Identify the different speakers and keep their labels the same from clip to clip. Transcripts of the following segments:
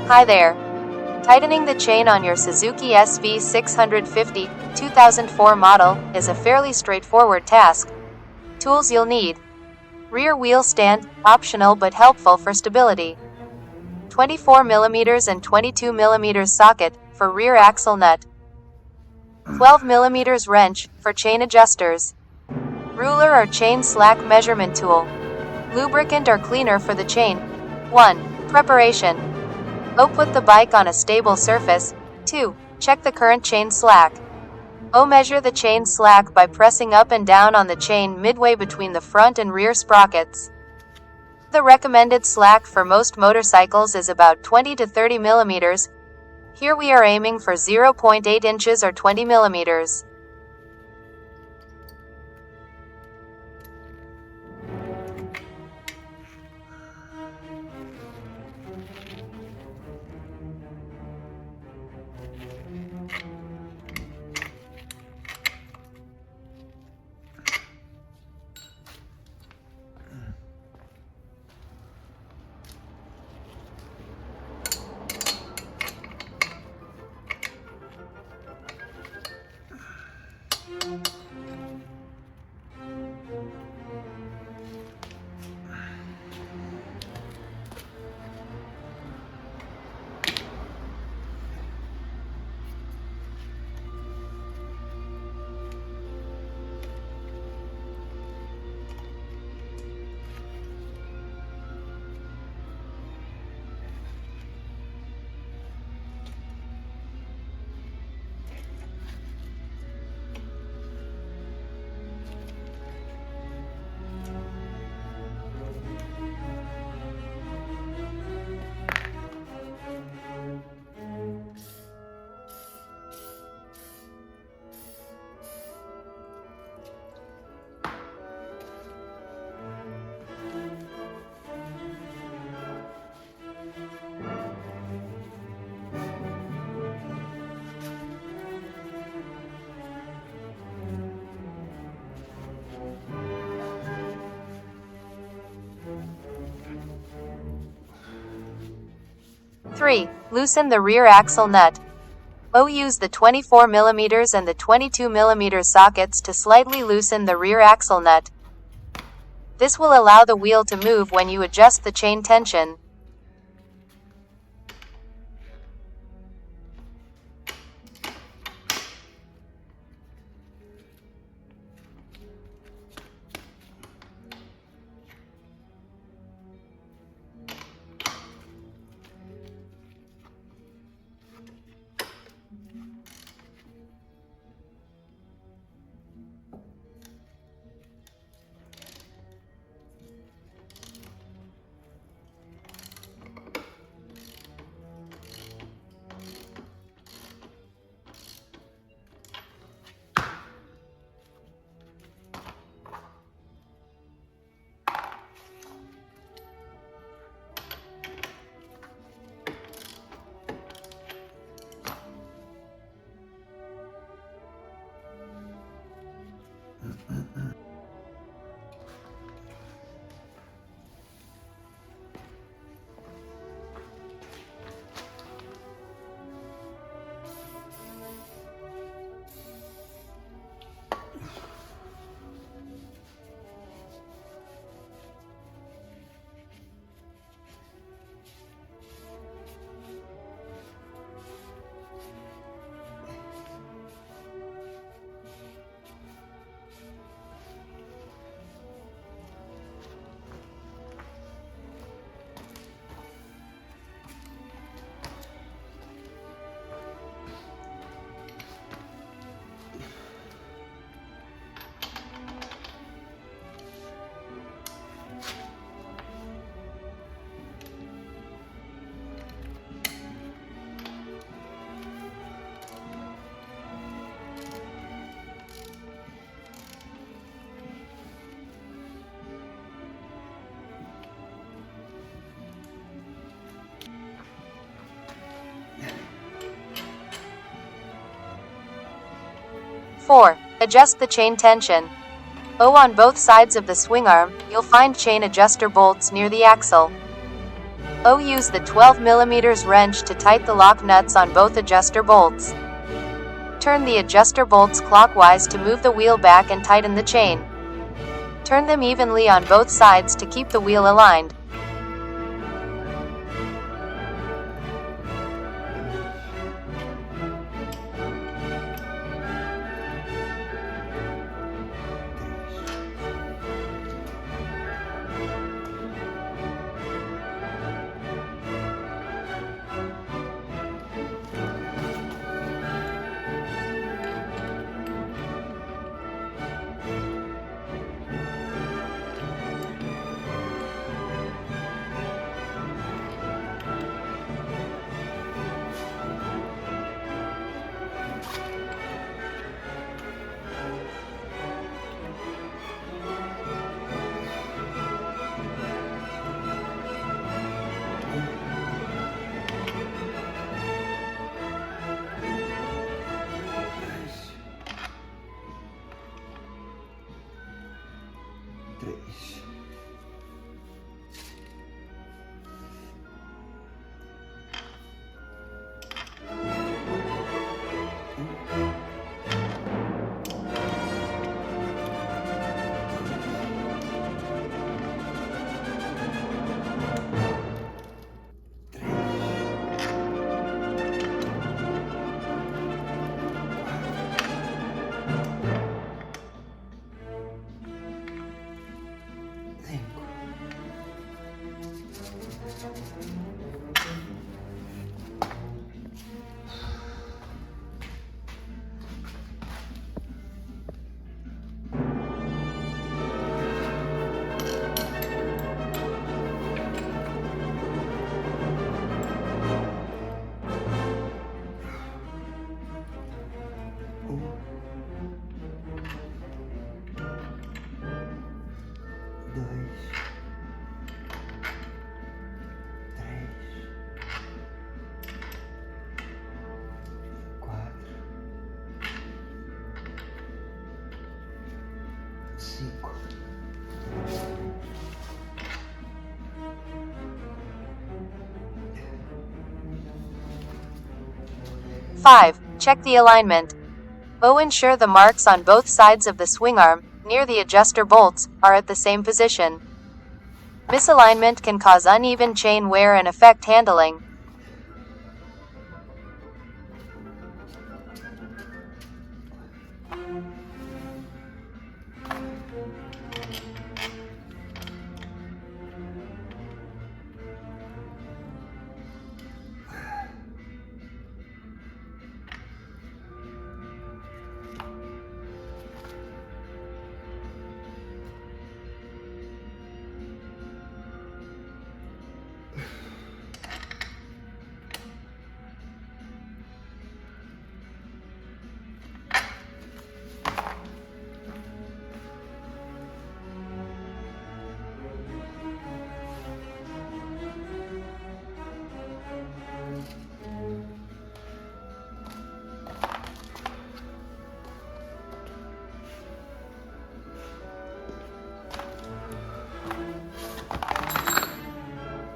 Speaker 1: Hi there. Tightening the chain on your Suzuki SV650 2004 model is a fairly straightforward task. Tools you'll need: rear wheel stand, optional but helpful for stability. 24mm and 22mm socket for rear axle nut. 12mm wrench for chain adjusters. Ruler or chain slack measurement tool. Lubricant or cleaner for the chain. 1. Preparation. Put the bike on a stable surface. 2. Check the current chain slack. Measure the chain slack by pressing up and down on the chain midway between the front and rear sprockets. The recommended slack for most motorcycles is about 20 to 30 millimeters. Here we are aiming for 0.8 inches or 20 millimeters. Three. Loosen the rear axle nut. Use the 24mm and the 22mm sockets to slightly loosen the rear axle nut. This will allow the wheel to move when you adjust the chain tension. Four. Adjust the chain tension. On both sides of the swing arm, you'll find chain adjuster bolts near the axle. Use the 12mm wrench to tighten the lock nuts on both adjuster bolts. Turn the adjuster bolts clockwise to move the wheel back and tighten the chain. Turn them evenly on both sides to keep the wheel aligned.
Speaker 2: Cinco.
Speaker 1: 5. Check the alignment. Ensure the marks on both sides of the swing arm, near the adjuster bolts, are at the same position. Misalignment can cause uneven chain wear and affect handling.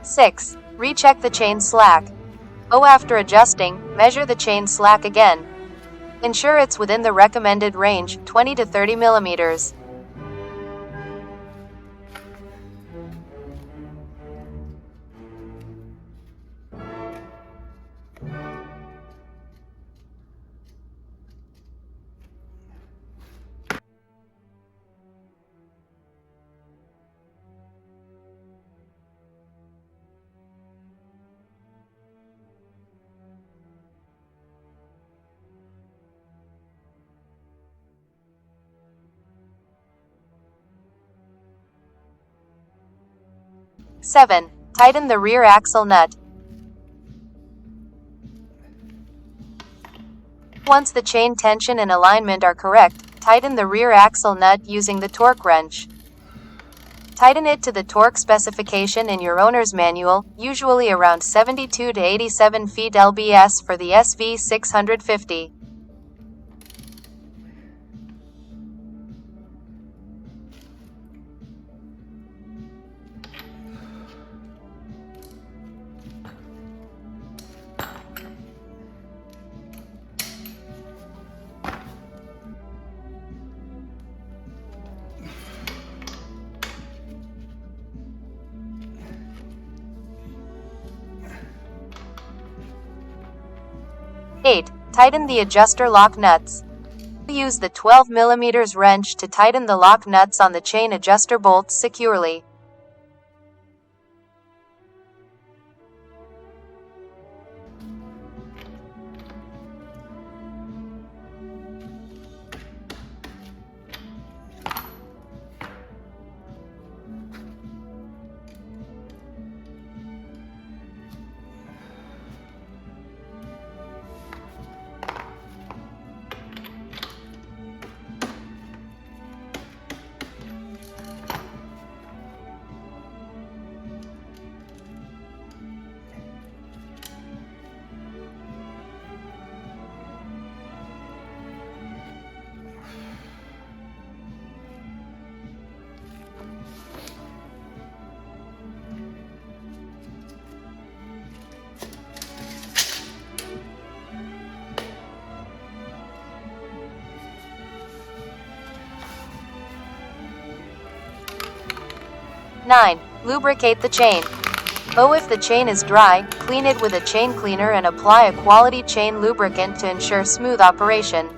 Speaker 1: Six. Recheck the chain slack. After adjusting, measure the chain slack again. Ensure it's within the recommended range, 20 to 30 millimeters. Seven. Tighten the rear axle nut. Once the chain tension and alignment are correct, tighten the rear axle nut using the torque wrench. Tighten it to the torque specification in your owner's manual, usually around 72 to 87 feet lbs for the SV650. 8. Tighten the adjuster lock nuts. Use the 12mm wrench to tighten the lock nuts on the chain adjuster bolts securely. Nine. Lubricate the chain. If the chain is dry, clean it with a chain cleaner and apply a quality chain lubricant to ensure smooth operation.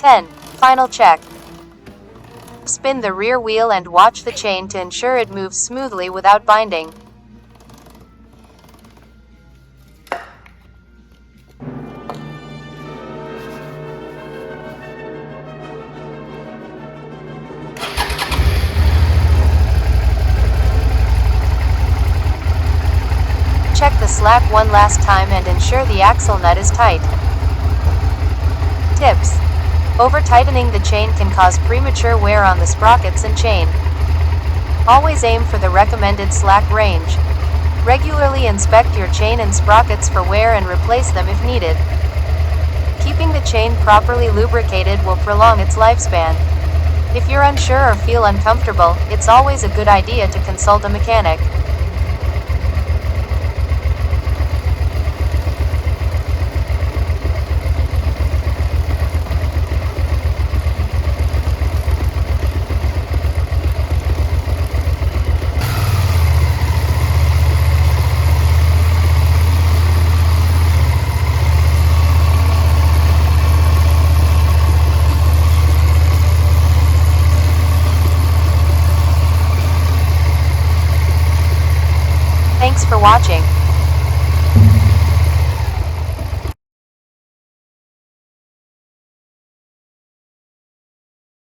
Speaker 1: Ten. Final check. Spin the rear wheel and watch the chain to ensure it moves smoothly without binding. Check the slack one last time and ensure the axle nut is tight. Tips. Over-tightening the chain can cause premature wear on the sprockets and chain. Always aim for the recommended slack range. Regularly inspect your chain and sprockets for wear and replace them if needed. Keeping the chain properly lubricated will prolong its lifespan. If you're unsure or feel uncomfortable, it's always a good idea to consult a mechanic. Thanks for watching.